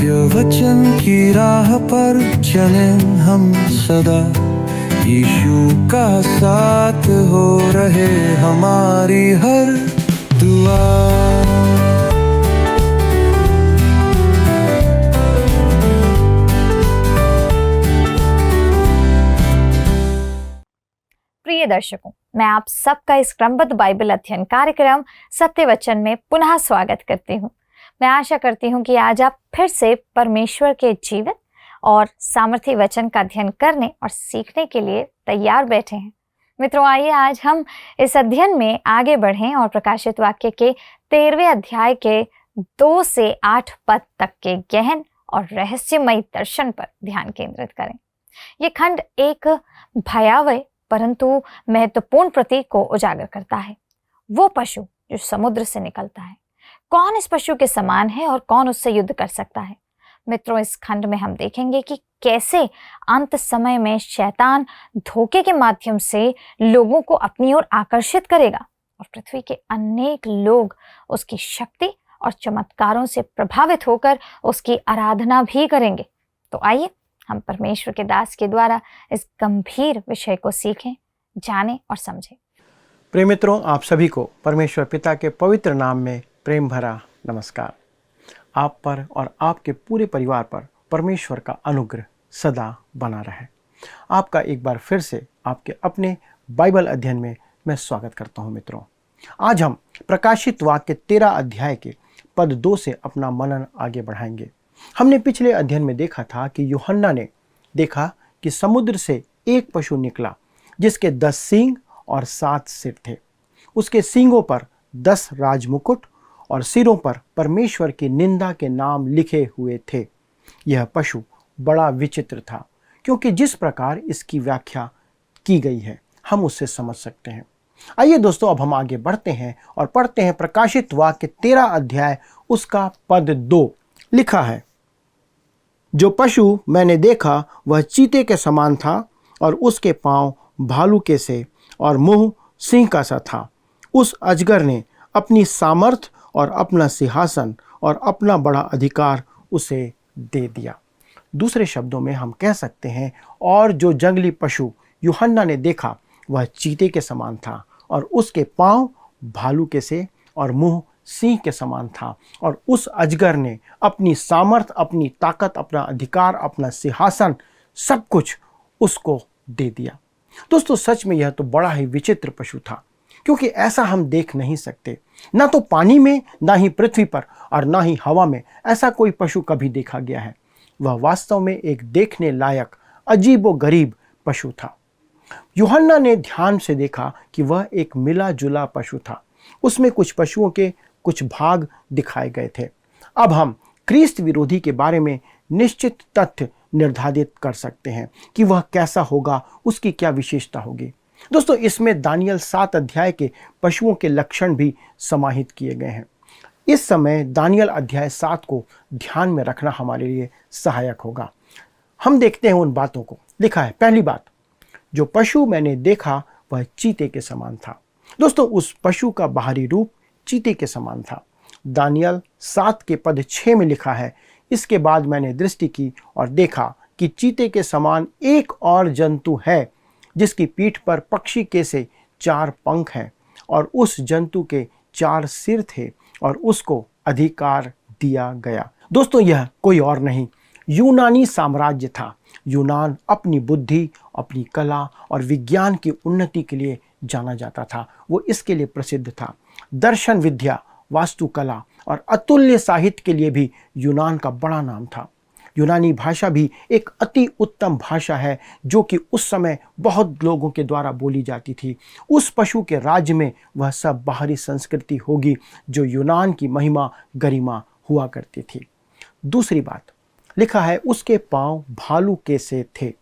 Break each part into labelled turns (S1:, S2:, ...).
S1: सत्य वचन की राह पर चलें हम सदा, यीशु का साथ हो रहे हमारी हर दुआ।
S2: प्रिय दर्शकों, मैं आप सबका इस क्रमबद्ध बाइबल अध्ययन कार्यक्रम सत्य वचन में पुनः स्वागत करती हूँ। मैं आशा करती हूँ कि आज आप फिर से परमेश्वर के जीवित और सामर्थी वचन का अध्ययन करने और सीखने के लिए तैयार बैठे हैं। मित्रों, आइए आज हम इस अध्ययन में आगे बढ़ें और प्रकाशित वाक्य के 13वें अध्याय के 2 से 8 पद तक के गहन और रहस्यमयी दर्शन पर ध्यान केंद्रित करें। ये खंड एक भयावह परंतु महत्वपूर्ण प्रतीक को उजागर करता है। वो पशु जो समुद्र से निकलता है, कौन इस पशु के समान है और कौन उससे युद्ध कर सकता है? मित्रों, इस खंड में हम देखेंगे कि कैसे अंत समय में शैतान धोखे के माध्यम से लोगों को अपनी ओर आकर्षित करेगा और पृथ्वी के अनेक लोग उसकी शक्ति और चमत्कारों से प्रभावित होकर उसकी आराधना भी करेंगे। तो आइए हम परमेश्वर के दास के द्वारा इस गंभीर विषय को सीखें, जानें और समझें।
S3: प्रिय मित्रों, आप सभी को परमेश्वर पिता के पवित्र नाम में प्रेम भरा नमस्कार। आप पर और आपके पूरे परिवार पर परमेश्वर का अनुग्रह सदा बना रहे। आपका एक बार फिर से आपके अपने बाइबल अध्ययन में मैं स्वागत करता हूं। मित्रों, आज हम प्रकाशित वाक्य 13 अध्याय के पद 2 से अपना मनन आगे बढ़ाएंगे। हमने पिछले अध्ययन में देखा था कि यूहन्ना ने देखा कि समुद्र से एक पशु निकला जिसके 10 सींग और 7 सिर थे। उसके सींगों पर 10 राजमुकुट और सिरों पर परमेश्वर की निंदा के नाम लिखे हुए थे। यह पशु बड़ा विचित्र था, क्योंकि जिस प्रकार इसकी व्याख्या की गई है हम उससे समझ सकते हैं। आइए दोस्तों, अब हम आगे बढ़ते हैं और पढ़ते हैं प्रकाशित वाक्य 13 अध्याय उसका पद 2। लिखा है, जो पशु मैंने देखा वह चीते के समान था और उसके पांव भालू के से और मुंह सिंह का सा था। उस अजगर ने अपनी सामर्थ और अपना सिंहासन और अपना बड़ा अधिकार उसे दे दिया। दूसरे शब्दों में हम कह सकते हैं, और जो जंगली पशु यूहन्ना ने देखा वह चीते के समान था और उसके पांव भालू के से और मुंह सिंह के समान था। और उस अजगर ने अपनी सामर्थ, अपनी ताकत, अपना अधिकार, अपना सिंहासन, सब कुछ उसको दे दिया। दोस्तों, सच में यह तो बड़ा ही विचित्र पशु था, क्योंकि ऐसा हम देख नहीं सकते। ना तो पानी में, ना ही पृथ्वी पर और ना ही हवा में ऐसा कोई पशु कभी देखा गया है। वह वास्तव में एक देखने लायक अजीबो गरीब पशु था। यूहन्ना ने ध्यान से देखा कि वह एक मिला जुला पशु था। उसमें कुछ पशुओं के कुछ भाग दिखाए गए थे। अब हम क्रिस्त विरोधी के बारे में निश्चित तथ्य निर्धारित कर सकते हैं कि वह कैसा होगा, उसकी क्या विशेषता होगी। दोस्तों, इसमें दानियल 7 अध्याय के पशुओं के लक्षण भी समाहित किए गए हैं। इस समय दानियल अध्याय 7 को ध्यान में रखना हमारे लिए सहायक होगा। हम देखते हैं उन बातों को। लिखा है, पहली बात, जो पशु मैंने देखा वह चीते के समान था। दोस्तों, उस पशु का बाहरी रूप चीते के समान था। दानियल 7 के पद 6 में लिखा है, इसके बाद मैंने दृष्टि की और देखा कि चीते के समान एक और जंतु है, जिसकी पीठ पर पक्षी के से 4 पंख हैं और उस जंतु के 4 सिर थे और उसको अधिकार दिया गया। दोस्तों, यह कोई और नहीं, यूनानी साम्राज्य था। यूनान अपनी बुद्धि, अपनी कला और विज्ञान की उन्नति के लिए जाना जाता था। वो इसके लिए प्रसिद्ध था। दर्शन विद्या, वास्तुकला और अतुल्य साहित्य के लिए भी यूनान का बड़ा नाम था। यूनानी भाषा भी एक अति उत्तम भाषा है, जो कि उस समय बहुत लोगों के द्वारा बोली जाती थी। उस पशु के राज्य में वह सब बाहरी संस्कृति होगी जो यूनान की महिमा गरिमा हुआ करती थी। दूसरी बात, लिखा है उसके पांव भालू के से थे।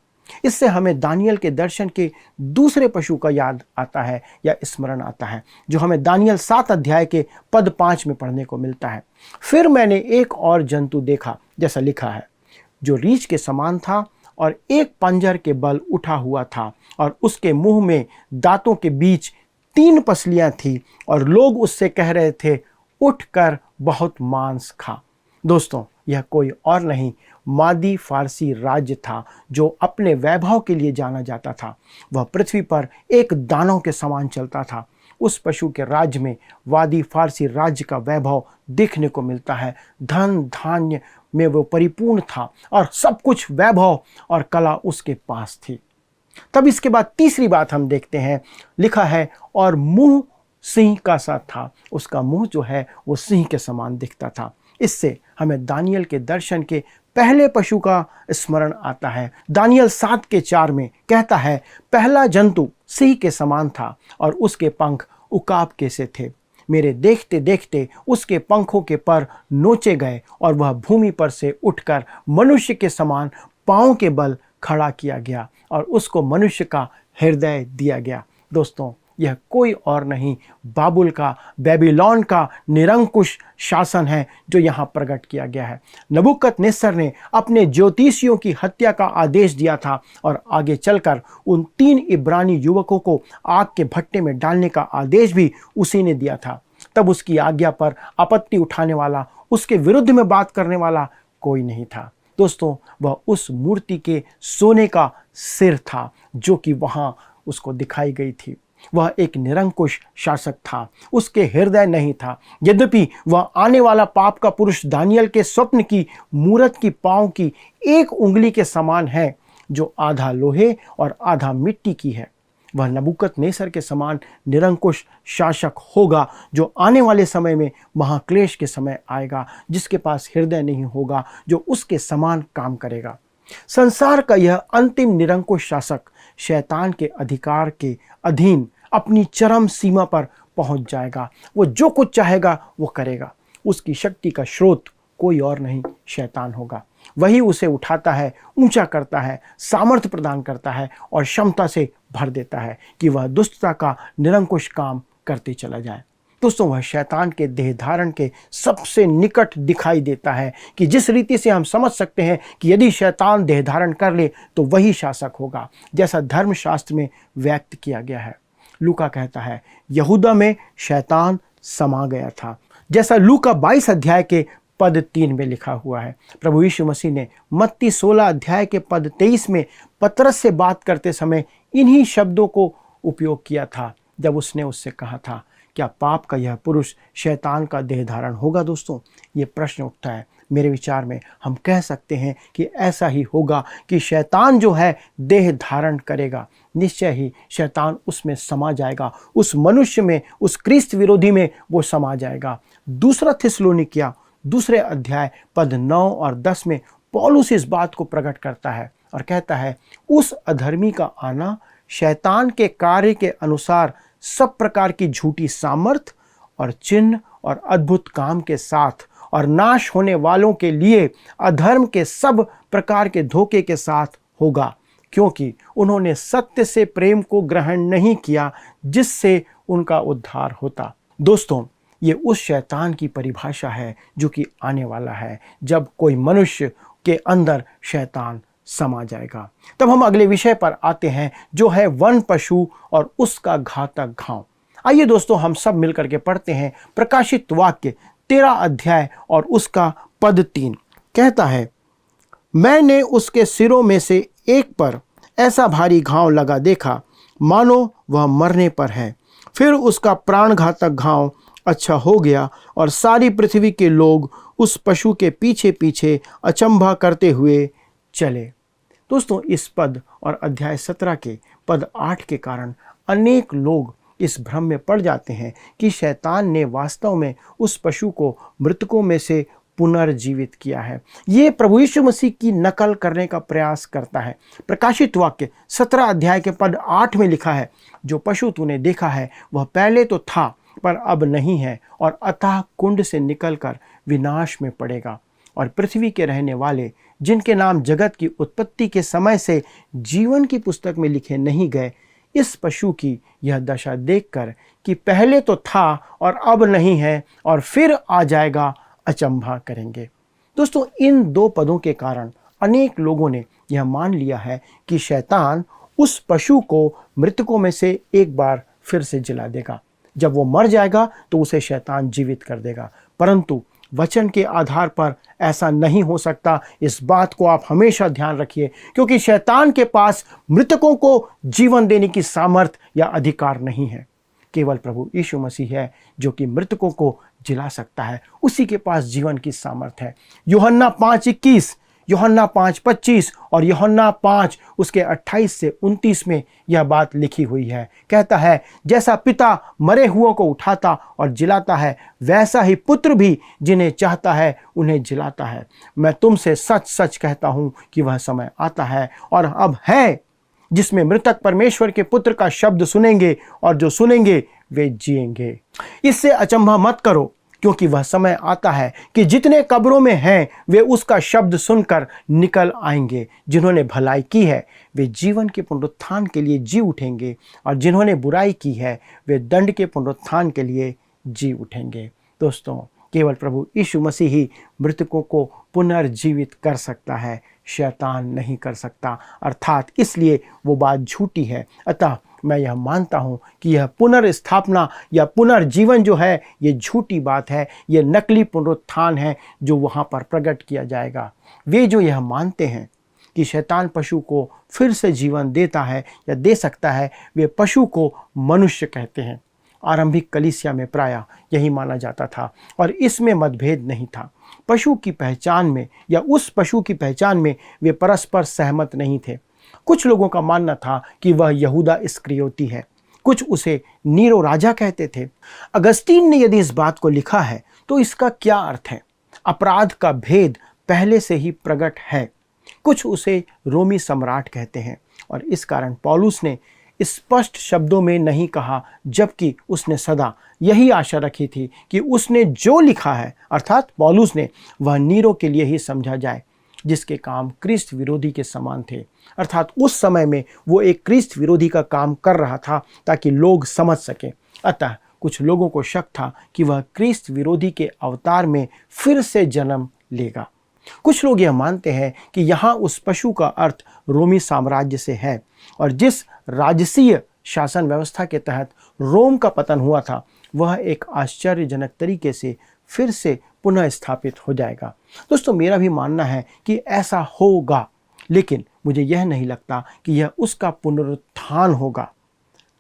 S3: इससे हमें दानियल के दर्शन के दूसरे पशु का याद आता है या स्मरण आता है, जो हमें दानियल 7 अध्याय के पद 5 में पढ़ने को मिलता है। फिर मैंने एक और जंतु देखा, जैसा लिखा है, जो रीछ के समान था और एक पंजर के बल उठा हुआ था और उसके मुंह में दांतों के बीच 3 पसलियां थी और लोग उससे कह रहे थे, उठकर बहुत मांस खा। दोस्तों, यह कोई और नहीं मादी फारसी राज्य था जो अपने वैभव के लिए जाना जाता था। वह पृथ्वी पर एक दानव के समान चलता था। उस पशु के राज्य में वादी फारसी राज्य का वैभव देखने को मिलता है। धन धान्य में वो परिपूर्ण था और सब कुछ वैभव और कला उसके पास थी। तब इसके बाद तीसरी बात हम देखते हैं, लिखा है और मुंह सिंह का सा था। उसका मुंह जो है वो सिंह के समान दिखता था। इससे हमें दानियल के दर्शन के पहले पशु का स्मरण आता है। दानियल 7:4 में कहता है, पहला जंतु सिंह के समान था और उसके पंख उकाब के से थे। मेरे देखते देखते उसके पंखों के पर नोचे गए और वह भूमि पर से उठकर मनुष्य के समान पांव के बल खड़ा किया गया और उसको मनुष्य का हृदय दिया गया। दोस्तों, यह कोई और नहीं बाबुल का, बेबीलोन का निरंकुश शासन है जो यहाँ प्रकट किया गया है। नबूकदनेस्सर ने अपने ज्योतिषियों की हत्या का आदेश दिया था और आगे चलकर उन 3 इब्रानी युवकों को आग के भट्टे में डालने का आदेश भी उसी ने दिया था। तब उसकी आज्ञा पर आपत्ति उठाने वाला, उसके विरुद्ध में बात करने वाला कोई नहीं था। दोस्तों, वह उस मूर्ति के सोने का सिर था जो कि वहाँ उसको दिखाई गई थी। वह एक निरंकुश शासक था, उसके हृदय नहीं था। यद्यपि वह आने वाला पाप का पुरुष दानियल के स्वप्न की मूरत की पांव की एक उंगली के समान है जो आधा लोहे और आधा मिट्टी की है। वह नबूकदनेस्सर के समान निरंकुश शासक होगा जो आने वाले समय में महाक्लेश के समय आएगा, जिसके पास हृदय नहीं होगा, जो उसके समान काम करेगा। संसार का यह अंतिम निरंकुश शासक शैतान के अधिकार के अधीन अपनी चरम सीमा पर पहुंच जाएगा। वो जो कुछ चाहेगा वो करेगा। उसकी शक्ति का स्रोत कोई और नहीं शैतान होगा। वही उसे उठाता है, ऊंचा करता है, सामर्थ्य प्रदान करता है और क्षमता से भर देता है कि वह दुष्टता का निरंकुश काम करते चला जाए। दोस्तों, वह शैतान के देह धारण के सबसे निकट दिखाई देता है कि जिस रीति से हम समझ सकते हैं कि यदि शैतान देह धारण कर ले तो वही शासक होगा, जैसा धर्मशास्त्र में व्यक्त किया गया है। लूका कहता है, यहूदा में शैतान समा गया था, जैसा लूका 22 अध्याय के पद 3 में लिखा हुआ है। प्रभु यीशु मसीह ने मत्ती 16 अध्याय के पद 23 में पतरस से बात करते समय इन्हीं शब्दों को उपयोग किया था, जब उसने उससे कहा था, क्या पाप का यह पुरुष शैतान का देह धारण होगा? दोस्तों, ये प्रश्न उठता है। मेरे विचार में हम कह सकते हैं कि ऐसा ही होगा कि शैतान जो है देह धारण करेगा। निश्चय ही शैतान उसमें समा जाएगा, उस मनुष्य में, उस क्रिस्त विरोधी में वो समा जाएगा। दूसरा थिस्सलुनीकियों 2 अध्याय पद 9 और 10 में पौलुस इस बात को प्रकट करता है और कहता है, उस अधर्मी का आना शैतान के कार्य के अनुसार सब प्रकार की झूठी सामर्थ और चिन्ह और अद्भुत काम के साथ और नाश होने वालों के लिए अधर्म के सब प्रकार के धोखे के साथ होगा, क्योंकि उन्होंने सत्य से प्रेम को ग्रहण नहीं किया जिससे उनका उद्धार होता। दोस्तों, ये उस शैतान की परिभाषा है जो कि आने वाला है, जब कोई मनुष्य के अंदर शैतान समा जाएगा। तब हम अगले विषय पर आते हैं जो है वन पशु और उसका घातक घाव। आइए दोस्तों, हम सब मिलकर के पढ़ते हैं प्रकाशित वाक्य 13 अध्याय और उसका पद 3 कहता है, मैंने उसके सिरों में से एक पर ऐसा भारी घाव लगा देखा मानो वह मरने पर है। फिर उसका प्राणघातक घाव अच्छा हो गया और सारी पृथ्वी के लोग उस पशु के पीछे पीछे अचंभा करते हुए चले। दोस्तों, इस पद और अध्याय 17 के पद 8 के कारण अनेक लोग इस भ्रम में पड़ जाते हैं कि शैतान ने वास्तव में उस पशु को मृतकों में से पुनर्जीवित किया है। ये प्रभु यीशु मसीह की नकल करने का प्रयास करता है। प्रकाशित वाक्य 17 अध्याय के पद 8 में लिखा है, जो पशु तूने देखा है वह पहले तो था पर अब नहीं है और अथाह कुंड से निकलकर विनाश में पड़ेगा। और पृथ्वी के रहने वाले जिनके नाम जगत की उत्पत्ति के समय से जीवन की पुस्तक में लिखे नहीं गए, इस पशु की यह दशा देखकर कि पहले तो था और अब नहीं है और फिर आ जाएगा, अचंभा करेंगे। दोस्तों, इन 2 पदों के कारण अनेक लोगों ने यह मान लिया है कि शैतान उस पशु को मृतकों में से एक बार फिर से जिला देगा। जब वो मर जाएगा तो उसे शैतान जीवित कर देगा। परंतु वचन के आधार पर ऐसा नहीं हो सकता। इस बात को आप हमेशा ध्यान रखिए, क्योंकि शैतान के पास मृतकों को जीवन देने की सामर्थ या अधिकार नहीं है। केवल प्रभु यीशु मसीह है जो कि मृतकों को जिला सकता है, उसी के पास जीवन की सामर्थ है। यूहन्ना 5:21, यूहन्ना 5:25 और यूहन्ना 5 उसके 28 से 29 में यह बात लिखी हुई है। कहता है, जैसा पिता मरे हुओं को उठाता और जिलाता है, वैसा ही पुत्र भी जिन्हें चाहता है उन्हें जिलाता है। मैं तुमसे सच सच कहता हूँ कि वह समय आता है और अब है जिसमें मृतक परमेश्वर के पुत्र का शब्द सुनेंगे और जो सुनेंगे वे जिएंगे। इससे अचंभा मत करो, क्योंकि वह समय आता है कि जितने कब्रों में हैं वे उसका शब्द सुनकर निकल आएंगे। जिन्होंने भलाई की है वे जीवन के पुनरुत्थान के लिए जी उठेंगे, और जिन्होंने बुराई की है वे दंड के पुनरुत्थान के लिए जी उठेंगे। दोस्तों, केवल प्रभु यीशु मसीह ही मृतकों को पुनर्जीवित कर सकता है, शैतान नहीं कर सकता। अर्थात इसलिए वो बात झूठी है। अतः मैं यह मानता हूँ कि यह पुनर्स्थापना या पुनर्जीवन जो है ये झूठी बात है, ये नकली पुनरुत्थान है जो वहाँ पर प्रकट किया जाएगा। वे जो यह मानते हैं कि शैतान पशु को फिर से जीवन देता है या दे सकता है, वे पशु को मनुष्य कहते हैं। आरंभिक कलीसिया में प्रायः यही माना जाता था और इसमें मतभेद नहीं था। पशु की पहचान में या उस पशु की पहचान में वे परस्पर सहमत नहीं थे। कुछ लोगों का मानना था कि वह यहूदा इस्करियोती है, कुछ उसे नीरो राजा कहते थे। अगस्तीन ने यदि इस बात को लिखा है तो इसका क्या अर्थ है? अपराध का भेद पहले से ही प्रकट है। कुछ उसे रोमी सम्राट कहते हैं और इस कारण पौलुस ने स्पष्ट शब्दों में नहीं कहा, जबकि उसने सदा यही आशा रखी थी कि उसने जो लिखा है, अर्थात पौलुस ने, वह नीरो के लिए ही समझा जाए, जिसके काम क्रिस्त विरोधी के समान थे। अर्थात उस समय में वो एक क्रिस्त विरोधी का काम कर रहा था ताकि लोग समझ सकें। अतः कुछ लोगों को शक था कि वह क्रिस्त विरोधी के अवतार में फिर से जन्म लेगा। कुछ लोग यह मानते हैं कि यहाँ उस पशु का अर्थ रोमी साम्राज्य से है और जिस राजसीय शासन व्यवस्था के तहत रोम का पतन हुआ था वह एक आश्चर्यजनक तरीके से फिर से पुनः स्थापित हो जाएगा। दोस्तों, मेरा भी मानना है कि ऐसा होगा, लेकिन मुझे यह नहीं लगता कि यह उसका पुनरुत्थान होगा।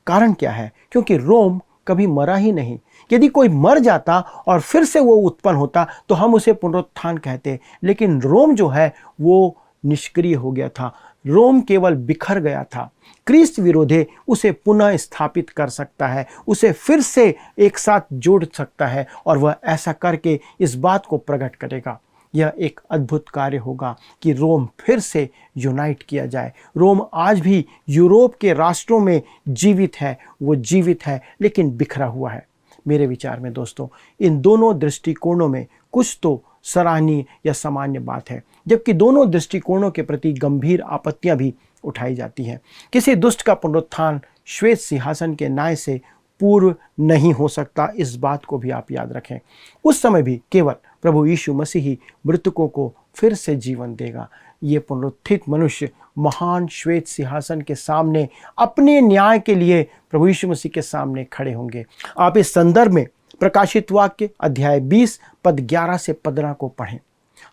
S3: कारण क्या है? क्योंकि रोम कभी मरा ही नहीं। यदि कोई मर जाता और फिर से वो उत्पन्न होता तो हम उसे पुनरुत्थान कहते, लेकिन रोम जो है वो निष्क्रिय हो गया था। रोम केवल बिखर गया था। क्रिस्त विरोधी उसे पुनः स्थापित कर सकता है, उसे फिर से एक साथ जोड़ सकता है और वह ऐसा करके इस बात को प्रकट करेगा। यह एक अद्भुत कार्य होगा कि रोम फिर से यूनाइट किया जाए। रोम आज भी यूरोप के राष्ट्रों में जीवित है, वो जीवित है लेकिन बिखरा हुआ है। मेरे विचार में दोस्तों, इन दोनों दृष्टिकोणों में कुछ तो सराहनीय या सामान्य बात है, जबकि दोनों दृष्टिकोणों के प्रति गंभीर आपत्तियां भी उठाई जाती हैं। किसी दुष्ट का पुनरुत्थान श्वेत सिंहासन के न्याय से पूर्व नहीं हो सकता, इस बात को भी आप याद रखें। उस समय भी केवल प्रभु यीशु मसीह ही मृतकों को फिर से जीवन देगा। ये पुनरुत्थित मनुष्य महान श्वेत सिंहासन के सामने अपने न्याय के लिए प्रभु यीशु मसीह के सामने खड़े होंगे। आप इस संदर्भ में प्रकाशित वाक्य अध्याय 20 पद 11 से 15 को पढ़ें।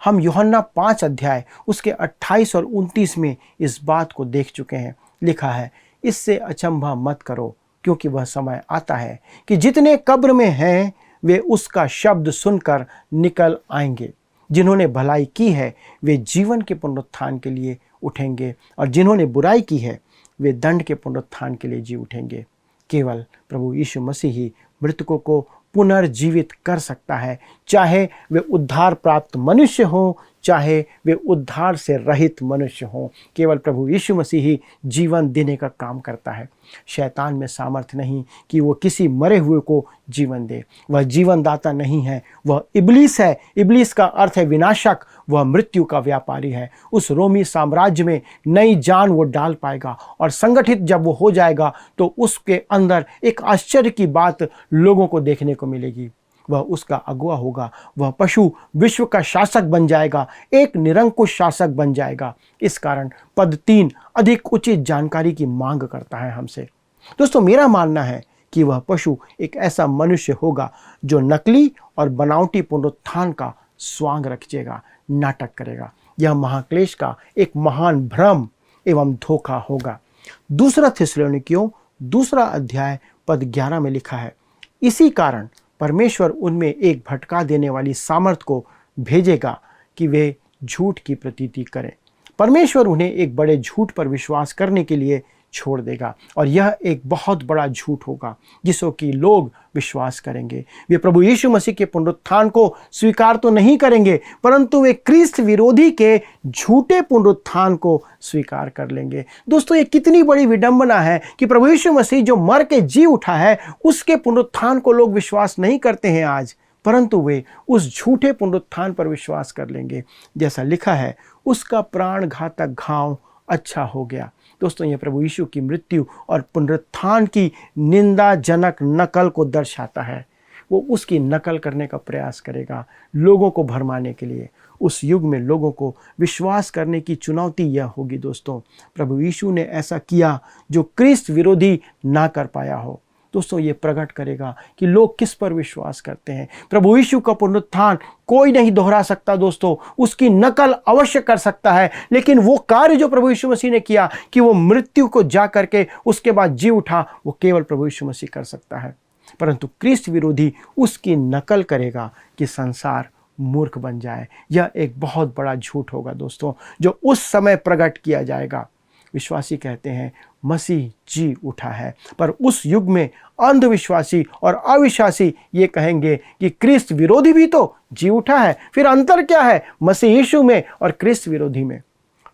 S3: हम यूहन्ना 5 अध्याय उसके 28 और 29 में इस बात को देख चुके हैं। लिखा है, इससे अचंभा मत करो, क्योंकि वह समय आता है कि जितने कब्र में हैं वे उसका शब्द सुनकर निकल आएंगे। जिन्होंने भलाई की है वे जीवन के पुनरुत्थान के लिए उठेंगे, और जिन्होंने बुराई की है वे दंड के पुनरुत्थान के लिए जी उठेंगे। केवल प्रभु यीशु मसीह ही मृतकों को पुनर्जीवित कर सकता है, चाहे वे उद्धार प्राप्त मनुष्य हों, चाहे वे उद्धार से रहित मनुष्य हों। केवल प्रभु यीशु मसीह ही जीवन देने का काम करता है। शैतान में सामर्थ्य नहीं कि वो किसी मरे हुए को जीवन दे। वह जीवन दाता नहीं है, वह इब्लीस है। इब्लीस का अर्थ है विनाशक, वह मृत्यु का व्यापारी है। उस रोमी साम्राज्य में नई जान वो डाल पाएगा, और संगठित जब वो हो जाएगा तो उसके अंदर एक आश्चर्य की बात लोगों को देखने को मिलेगी। वह उसका अगुआ होगा। वह पशु विश्व का शासक बन जाएगा, एक निरंकुश शासक बन जाएगा। इस कारण पद 3 अधिक उचित जानकारी की मांग करता है हमसे। दोस्तों, मेरा मानना है कि वह पशु एक ऐसा मनुष्य होगा जो नकली और बनावटी पुनरुत्थान का स्वांग रखेगा, नाटक करेगा। यह महाक्लेश का एक महान भ्रम एवं धोखा होगा। दूसरा थिस्सलुनीकियों 2 अध्याय पद 11 में लिखा है, इसी कारण परमेश्वर उनमें एक भटका देने वाली सामर्थ को भेजेगा कि वे झूठ की प्रतीति करें। परमेश्वर उन्हें एक बड़े झूठ पर विश्वास करने के लिए छोड़ देगा और यह एक बहुत बड़ा झूठ होगा जिसको कि लोग विश्वास करेंगे। वे प्रभु यीशु मसीह के पुनरुत्थान को स्वीकार तो नहीं करेंगे, परंतु वे क्रिस्त विरोधी के झूठे पुनरुत्थान को स्वीकार कर लेंगे। दोस्तों, ये कितनी बड़ी विडंबना है कि प्रभु यीशु मसीह जो मर के जी उठा है उसके पुनरुत्थान को लोग विश्वास नहीं करते हैं आज, परंतु वे उस झूठे पुनरुत्थान पर विश्वास कर लेंगे। जैसा लिखा है, उसका प्राण घातक घाव अच्छा हो गया। दोस्तों, यह प्रभु यीशु की मृत्यु और पुनरुत्थान की निंदाजनक नकल को दर्शाता है। वो उसकी नकल करने का प्रयास करेगा लोगों को भरमाने के लिए। उस युग में लोगों को विश्वास करने की चुनौती यह होगी दोस्तों, प्रभु यीशु ने ऐसा किया जो क्रिस्त विरोधी ना कर पाया हो। दोस्तों, ये प्रकट करेगा कि लोग किस पर विश्वास करते हैं। प्रभु यीशु का पुनरुत्थान कोई नहीं दोहरा सकता दोस्तों, उसकी नकल अवश्य कर सकता है, लेकिन वो कार्य जो प्रभु यीशु मसीह ने किया कि वो मृत्यु को जा करके उसके बाद जी उठा, वो केवल प्रभु यीशु मसीह कर सकता है। परंतु क्रिस्त विरोधी उसकी नकल करेगा कि संसार मूर्ख बन जाए। यह एक बहुत बड़ा झूठ होगा दोस्तों, जो उस समय प्रकट किया जाएगा। विश्वासी कहते हैं मसीह जी उठा है, पर उस युग में अंधविश्वासी और अविश्वासी ये कहेंगे कि क्रिस्त विरोधी भी तो जी उठा है। फिर अंतर क्या है मसीह यीशु में और क्रिस्त विरोधी में?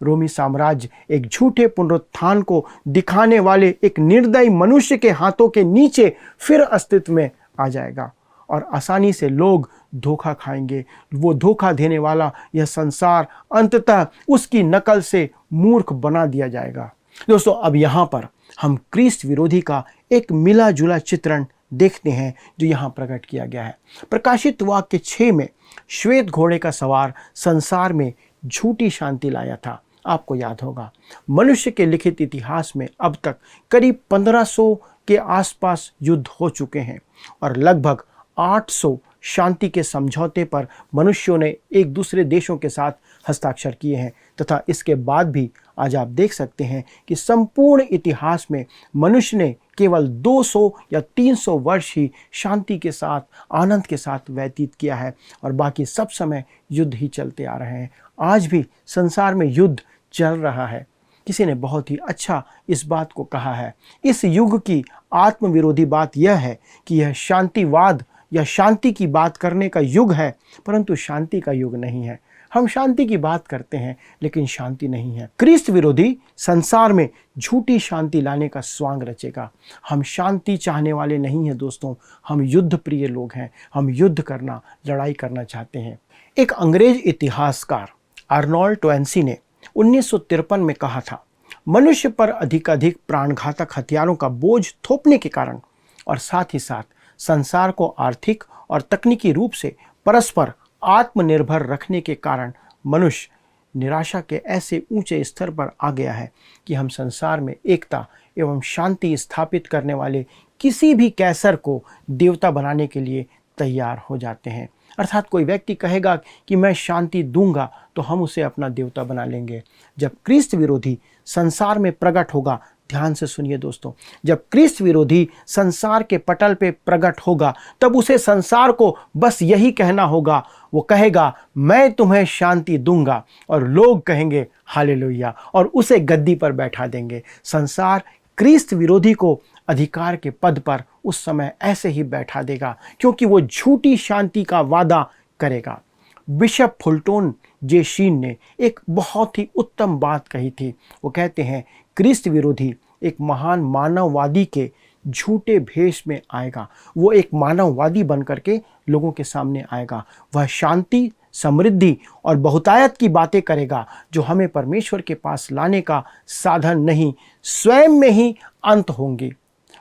S3: रोमी साम्राज्य एक झूठे पुनरुत्थान को दिखाने वाले एक निर्दयी मनुष्य के हाथों के नीचे फिर अस्तित्व में आ जाएगा और आसानी से लोग धोखा खाएंगे। वो धोखा देने वाला यह संसार अंततः उसकी नकल से मूर्ख बना दिया जाएगा। दोस्तों, अब यहाँ पर हम क्रिस्त विरोधी का एक मिला जुला चित्रण देखते हैं जो यहाँ प्रकट किया गया है। प्रकाशित वाक्य 6 में श्वेत घोड़े का सवार संसार में झूठी शांति लाया था। आपको याद होगा, मनुष्य के लिखित इतिहास में अब तक करीब 1500 के आसपास युद्ध हो चुके हैं और लगभग 800 शांति के समझौते पर मनुष्यों ने एक दूसरे देशों के साथ हस्ताक्षर किए हैं तथा इसके बाद भी आज आप देख सकते हैं कि संपूर्ण इतिहास में मनुष्य ने केवल 200 या 300 वर्ष ही शांति के साथ, आनंद के साथ व्यतीत किया है और बाकी सब समय युद्ध ही चलते आ रहे हैं। आज भी संसार में युद्ध चल रहा है। किसी ने बहुत ही अच्छा इस बात को कहा है, इस युग की आत्मविरोधी बात यह है कि यह शांतिवाद या शांति की बात करने का युग है, परंतु शांति का युग नहीं है। हम शांति की बात करते हैं लेकिन शांति नहीं है। क्रिस्त विरोधी संसार में झूठी शांति लाने का स्वांग रचेगा। हम शांति चाहने वाले नहीं हैं दोस्तों, हम युद्ध प्रिय लोग हैं। हम युद्ध करना, लड़ाई करना चाहते हैं। एक अंग्रेज इतिहासकार आर्नोल्ड टोइनसी ने 1953 में कहा था, मनुष्य पर अधिकाधिक प्राणघातक हथियारों का बोझ थोपने के कारण और साथ ही साथ संसार को आर्थिक और तकनीकी रूप से परस्पर आत्मनिर्भर रखने के कारण मनुष्य निराशा के ऐसे ऊंचे स्तर पर आ गया है कि हम संसार में एकता एवं शांति स्थापित करने वाले किसी भी कैसर को देवता बनाने के लिए तैयार हो जाते हैं। अर्थात कोई व्यक्ति कहेगा कि मैं शांति दूंगा तो हम उसे अपना देवता बना लेंगे। जब क्रिस्त विरोधी संसार में प्रकट होगा, ध्यान से सुनिए दोस्तों, जब क्रिस्त विरोधी संसार के पटल पे प्रकट होगा तब उसे संसार को बस यही कहना होगा। वो कहेगा मैं तुम्हें शांति दूंगा और लोग कहेंगे हालेलुया और उसे गद्दी पर बैठा देंगे। संसार क्रिस्त विरोधी को अधिकार के पद पर उस समय ऐसे ही बैठा देगा क्योंकि वो झूठी शांति का वादा करेगा। बिशप फुलटोन जे शीन ने एक बहुत ही उत्तम बात कही थी। वो कहते हैं क्रिस्त विरोधी एक महान मानववादी के झूठे भेष में आएगा। वो एक मानववादी बनकर के लोगों के सामने आएगा। वह शांति, समृद्धि और बहुतायत की बातें करेगा जो हमें परमेश्वर के पास लाने का साधन नहीं, स्वयं में ही अंत होंगे।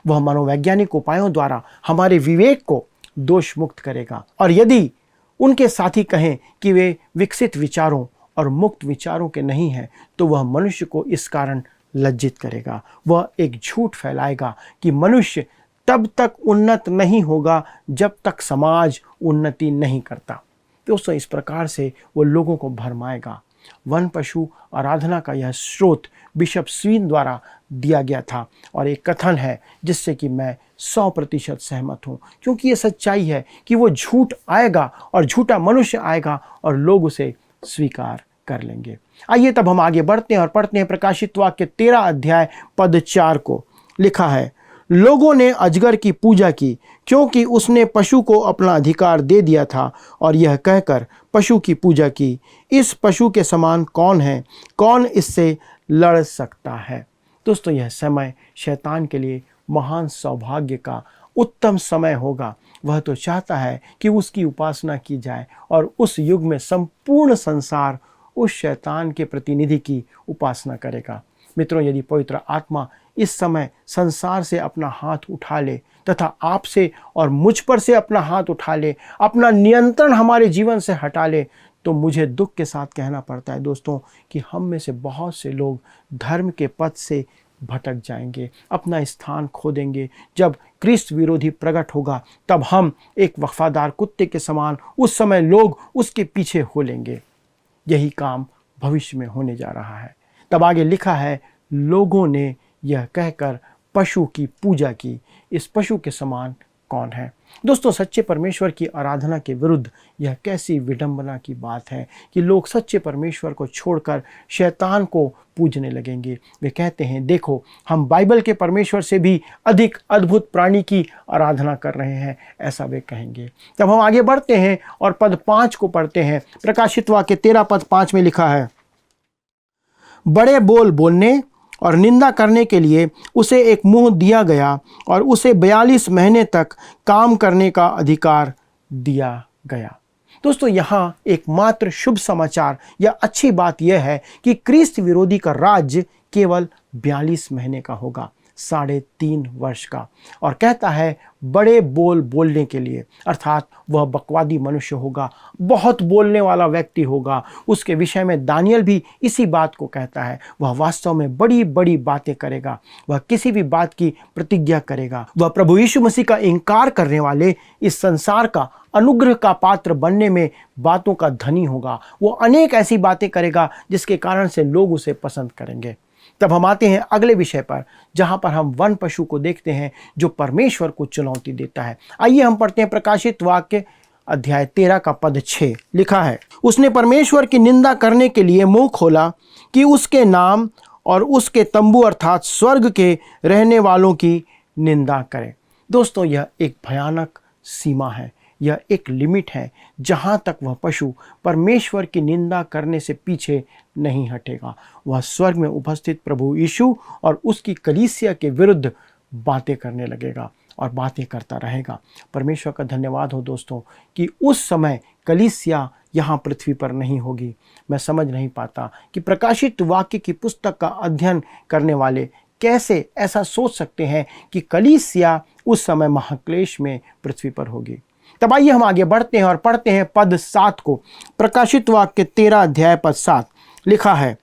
S3: वह मनोवैज्ञानिक उपायों द्वारा हमारे विवेक को दोष मुक्त करेगा और यदि उनके साथी कहें कि वे विकसित विचारों और मुक्त विचारों के नहीं हैं तो वह मनुष्य को इस कारण लज्जित करेगा। वह एक झूठ फैलाएगा कि मनुष्य तब तक उन्नत नहीं होगा जब तक समाज उन्नति नहीं करता। दोस्तों, इस प्रकार से वो लोगों को भरमाएगा। वन पशु आराधना का यह स्रोत बिशप स्वीन द्वारा दिया गया था और एक कथन है जिससे कि मैं 100% सहमत हूँ, क्योंकि ये सच्चाई है कि वो झूठ आएगा और झूठा मनुष्य आएगा और लोग उसे स्वीकार कर लेंगे। आइए तब हम आगे बढ़ते हैं और पढ़ते हैं प्रकाशित वाक्य 13 अध्याय पद 4 को। लिखा है, लोगों ने अजगर की पूजा की क्योंकि उसने पशु को अपना अधिकार दे दिया था और यह कहकर पशु की पूजा की, इस पशु के समान कौन है, कौन इससे लड़ सकता है। दोस्तों, यह समय शैतान के लिए महान सौभाग्य का उत्तम समय होगा। वह तो चाहता है कि उसकी उपासना की जाए और उस युग में संपूर्ण संसार उस शैतान के प्रतिनिधि की उपासना करेगा। मित्रों, यदि पवित्र आत्मा इस समय संसार से अपना हाथ उठा ले तथा आपसे और मुझ पर से अपना हाथ उठा ले, अपना नियंत्रण हमारे जीवन से हटा ले, तो मुझे दुख के साथ कहना पड़ता है दोस्तों कि हम में से बहुत से लोग धर्म के पथ से भटक जाएंगे, अपना स्थान खो देंगे। जब क्रिस्त विरोधी प्रकट होगा तब हम एक वफादार कुत्ते के समान उस समय लोग उसके पीछे हो लेंगे। यही काम भविष्य में होने जा रहा है। तब आगे लिखा है, लोगों ने यह कहकर पशु की पूजा की, इस पशु के समान कौन है। दोस्तों, सच्चे परमेश्वर की आराधना के विरुद्ध यह कैसी विडंबना की बात है कि लोग सच्चे परमेश्वर को छोड़कर शैतान को पूजने लगेंगे। वे कहते हैं, देखो हम बाइबल के परमेश्वर से भी अधिक अद्भुत प्राणी की आराधना कर रहे हैं, ऐसा वे कहेंगे। तब हम आगे बढ़ते हैं और पद 5 को पढ़ते हैं। प्रकाशित वाक्य 13 पद 5 में लिखा है, बड़े बोल बोलने और निंदा करने के लिए उसे एक मुंह दिया गया और उसे 42 महीने तक काम करने का अधिकार दिया गया। दोस्तों, यहाँ एकमात्र शुभ समाचार या अच्छी बात यह है कि क्रिस्त विरोधी का राज्य केवल 42 महीने का होगा, 3.5 वर्ष का। और कहता है बड़े बोल बोलने के लिए, अर्थात वह बकवादी मनुष्य होगा, बहुत बोलने वाला व्यक्ति होगा। उसके विषय में दानियल भी इसी बात को कहता है। वह वास्तव में बड़ी बड़ी बातें करेगा, वह किसी भी बात की प्रतिज्ञा करेगा। वह प्रभु यीशु मसीह का इनकार करने वाले इस संसार का अनुग्रह का पात्र बनने में बातों का धनी होगा। वो अनेक ऐसी बातें करेगा जिसके कारण से लोग उसे पसंद करेंगे। तब हम आते हैं अगले विषय पर, जहां पर हम वन पशु को देखते हैं जो परमेश्वर को चुनौती देता है। आइए हम पढ़ते हैं प्रकाशित वाक्य अध्याय 13 का पद 6। लिखा है, उसने परमेश्वर की निंदा करने के लिए मुंह खोला कि उसके नाम और उसके तंबू अर्थात स्वर्ग के रहने वालों की निंदा करे। दोस्तों, यह एक भयानक सीमा है, यह एक लिमिट है जहाँ तक वह पशु परमेश्वर की निंदा करने से पीछे नहीं हटेगा। वह स्वर्ग में उपस्थित प्रभु यीशु और उसकी कलीसिया के विरुद्ध बातें करने लगेगा और बातें करता रहेगा। परमेश्वर का धन्यवाद हो दोस्तों कि उस समय कलीसिया यहाँ पृथ्वी पर नहीं होगी। मैं समझ नहीं पाता कि प्रकाशित वाक्य की पुस्तक का अध्ययन करने वाले कैसे ऐसा सोच सकते हैं कि कलीसिया उस समय महाक्लेश में पृथ्वी पर होगी। तब आइए हम आगे बढ़ते हैं और पढ़ते हैं पद 7 को। प्रकाशित वाक्य 13 अध्याय पद 7। लिखा है,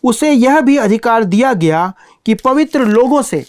S3: उसे यह भी अधिकार दिया गया कि पवित्र लोगों से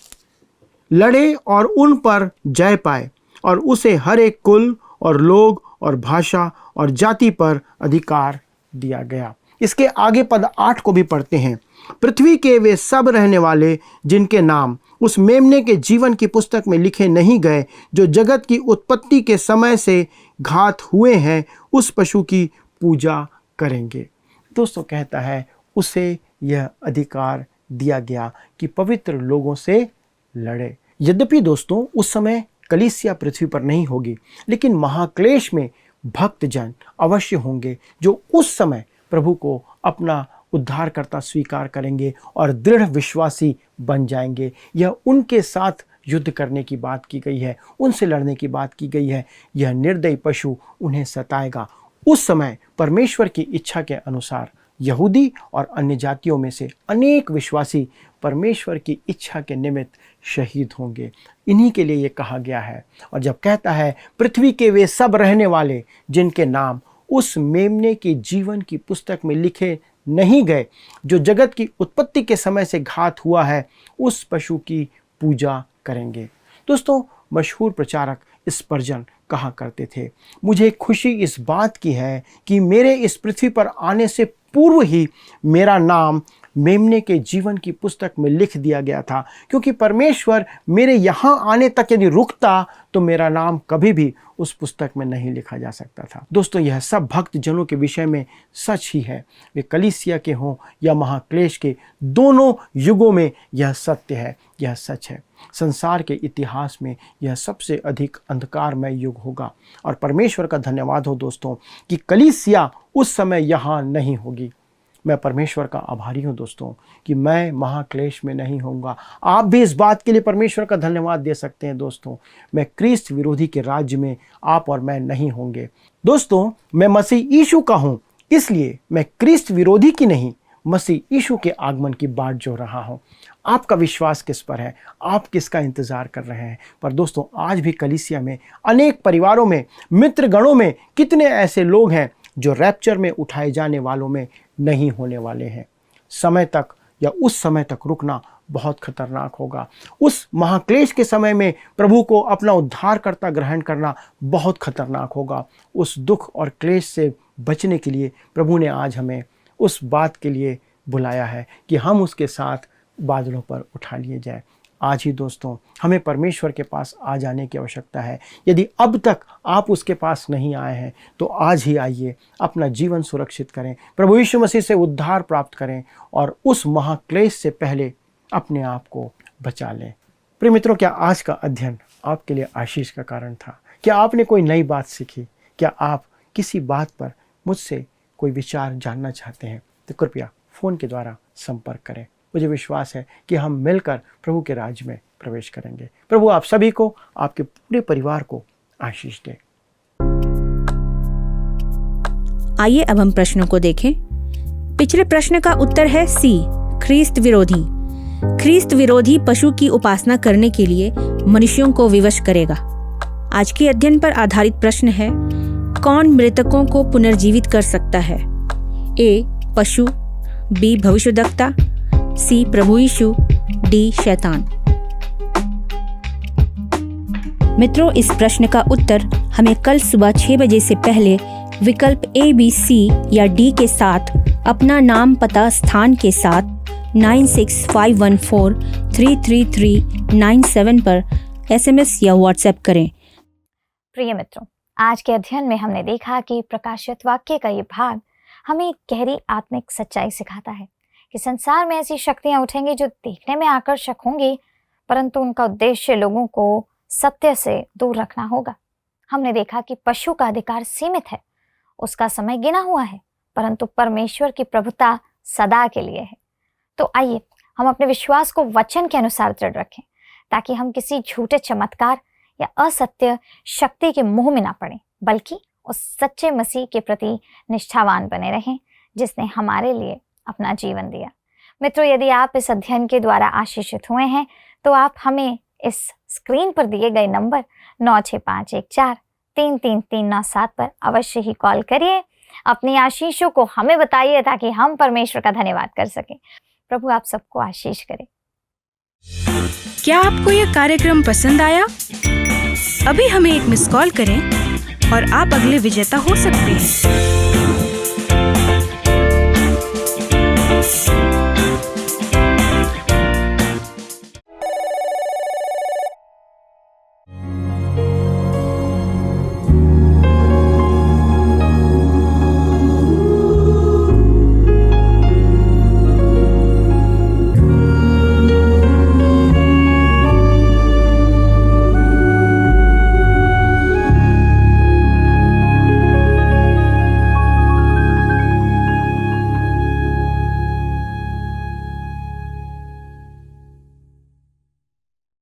S3: लड़े और उन पर जय पाए, और उसे हर एक कुल और लोग और भाषा और जाति पर अधिकार दिया गया। इसके आगे पद 8 को भी पढ़ते हैं। पृथ्वी के वे सब रहने वाले जिनके नाम उस मेमने के जीवन की पुस्तक में लिखे नहीं गए, जो जगत की उत्पत्ति के समय से घात हुए हैं, उस पशु की पूजा करेंगे। दोस्तों, कहता है उसे यह अधिकार दिया गया कि पवित्र लोगों से लड़े। यद्यपि दोस्तों उस समय कलीसिया पृथ्वी पर नहीं होगी, लेकिन महाक्लेश में भक्तजन अवश्य होंगे जो उस समय प्रभु को अपना उद्धारकर्ता स्वीकार करेंगे और दृढ़ विश्वासी बन जाएंगे। यह उनके साथ युद्ध करने की बात की गई है, उनसे लड़ने की बात की गई है। यह निर्दयी पशु उन्हें सताएगा। उस समय परमेश्वर की इच्छा के अनुसार यहूदी और अन्य जातियों में से अनेक विश्वासी परमेश्वर की इच्छा के निमित्त शहीद होंगे। इन्हीं के लिए ये कहा गया है। और जब कहता है पृथ्वी के वे सब रहने वाले जिनके नाम उस मेमने के जीवन की पुस्तक में लिखे नहीं गए, जो जगत की उत्पत्ति के समय से घात हुआ है, उस पशु की पूजा करेंगे। दोस्तों, मशहूर प्रचारक स्पर्जन कहा करते थे, मुझे खुशी इस बात की है कि मेरे इस पृथ्वी पर आने से पूर्व ही मेरा नाम मेमने के जीवन की पुस्तक में लिख दिया गया था, क्योंकि परमेश्वर मेरे यहाँ आने तक यदि रुकता तो मेरा नाम कभी भी उस पुस्तक में नहीं लिखा जा सकता था। दोस्तों, यह सब भक्त जनों के विषय में सच ही है, वे कलीसिया के हों या महाक्लेश के, दोनों युगों में यह सत्य है, यह सच है। संसार के इतिहास में यह सबसे अधिक अंधकारमय युग होगा और परमेश्वर का धन्यवाद हो दोस्तों कि कलीसिया उस समय यहाँ नहीं होगी। मैं परमेश्वर का आभारी हूँ दोस्तों कि मैं महाक्लेश में नहीं होऊंगा। आप भी इस बात के लिए परमेश्वर का धन्यवाद दे सकते हैं दोस्तों। मैं क्रिस्त विरोधी के राज्य में आप और मैं नहीं होंगे। दोस्तों, मैं मसीह यीशु का हूँ, इसलिए मैं क्रिस्त विरोधी की नहीं, मसीह यीशु के आगमन की बाट जो रहा हूँ। आपका विश्वास किस पर है? आप किसका इंतजार कर रहे हैं? पर दोस्तों, आज भी कलीसिया में, अनेक परिवारों में, मित्रगणों में कितने ऐसे लोग हैं जो रैप्चर में उठाए जाने वालों में नहीं होने वाले हैं। समय तक या उस समय तक रुकना बहुत खतरनाक होगा। उस महाक्लेश के समय में प्रभु को अपना उद्धारकर्ता ग्रहण करना बहुत खतरनाक होगा। उस दुख और क्लेश से बचने के लिए प्रभु ने आज हमें उस बात के लिए बुलाया है कि हम उसके साथ बादलों पर उठा लिए जाए। आज ही दोस्तों, हमें परमेश्वर के पास आ जाने की आवश्यकता है। यदि अब तक आप उसके पास नहीं आए हैं तो आज ही आइए, अपना जीवन सुरक्षित करें, प्रभु यीशु मसीह से उद्धार प्राप्त करें और उस महाक्लेश से पहले अपने आप को बचा लें। प्रिय मित्रों, क्या आज का अध्ययन आपके लिए आशीष का कारण था? क्या आपने कोई नई बात सीखी? क्या आप किसी बात पर मुझसे कोई विचार जानना चाहते हैं तो कृपया फ़ोन के द्वारा संपर्क करें। मुझे विश्वास है कि हम मिलकर प्रभु के राज्य में प्रवेश करेंगे। प्रभु आप सभी को, आपके पूरे परिवार को आशीष दे।
S4: आइए अब हम प्रश्नों को देखें। पिछले प्रश्न का उत्तर है सी, ख्रीस्त विरोधी। ख्रीस्त विरोधी पशु की उपासना करने के लिए मनुष्यों को विवश करेगा। आज के अध्ययन पर आधारित प्रश्न है, कौन मृतकों को पुनर्जीवित कर सकता है? ए, पशु, बी, भविष्यद्वक्ता, सी, प्रभु यीशु, डी, शैतान। मित्रों, इस प्रश्न का उत्तर हमें कल सुबह 6 बजे से पहले विकल्प ए, बी, सी या डी के साथ अपना नाम, पता, स्थान के साथ 9651433397 पर SMS या WhatsApp करें।
S2: प्रिय मित्रों, आज के अध्ययन में हमने देखा कि प्रकाशित वाक्य का ये भाग हमें एक गहरी आत्मिक सच्चाई सिखाता है कि संसार में ऐसी शक्तियां उठेंगी जो देखने में आकर्षक होंगी, परंतु उनका उद्देश्य लोगों को सत्य से दूर रखना होगा। हमने देखा कि पशु का अधिकार सीमित है, उसका समय गिना हुआ है, परंतु परमेश्वर की प्रभुता सदा के लिए है। तो आइए हम अपने विश्वास को वचन के अनुसार दृढ़ रखें, ताकि हम किसी झूठे चमत्कार या असत्य शक्ति के मुंह में ना पड़ें, बल्कि उस सच्चे मसीह के प्रति निष्ठावान बने रहें जिसने हमारे लिए अपना जीवन दिया। मित्रों, यदि आप इस अध्ययन के द्वारा आशीषित हुए हैं तो आप हमें इस स्क्रीन पर दिए गए नंबर 9651433397 पर अवश्य ही कॉल करिए। अपनी आशीषों को हमें बताइए ताकि हम परमेश्वर का धन्यवाद कर सकें। प्रभु आप सबको आशीष करे।
S4: क्या आपको यह कार्यक्रम पसंद आया? अभी हमें एक मिस कॉल करें और आप अगले विजेता हो सकते हैं।